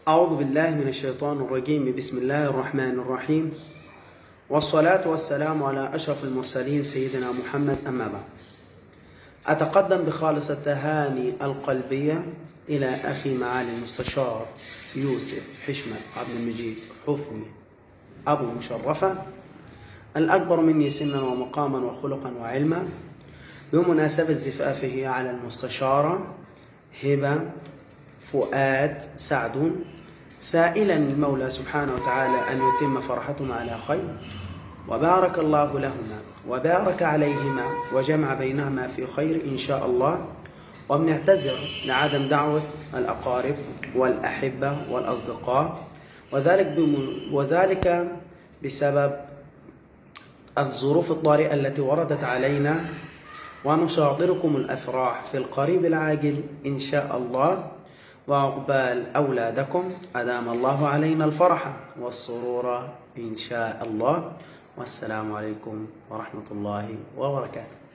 أعوذ بالله من الشيطان الرجيم. بسم الله الرحمن الرحيم، والصلاة والسلام على أشرف المرسلين سيدنا محمد. أما بعد، أتقدم بخالص التهاني القلبية إلى أخي معالي المستشار يوسف حشمت عبد المجيد حفني أبو مشرفة، الأكبر مني سنا ومقاما وخلقا وعلما، بمناسبة زفافه على المستشارة هبة فؤاد سعد، سائلا المولى سبحانه وتعالى أن يتم فرحتهما على خير، وبارك الله لهما وبارك عليهما وجمع بينهما في خير إن شاء الله. وبنعتذر لعدم دعوة الأقارب والأحبة والأصدقاء، وذلك بسبب الظروف الطارئة التي وردت علينا، ونشاطركم الأفراح في القريب العاجل إن شاء الله، وعقبال أولادكم أدام الله علينا الفرح والسرور إن شاء الله. والسلام عليكم ورحمة الله وبركاته.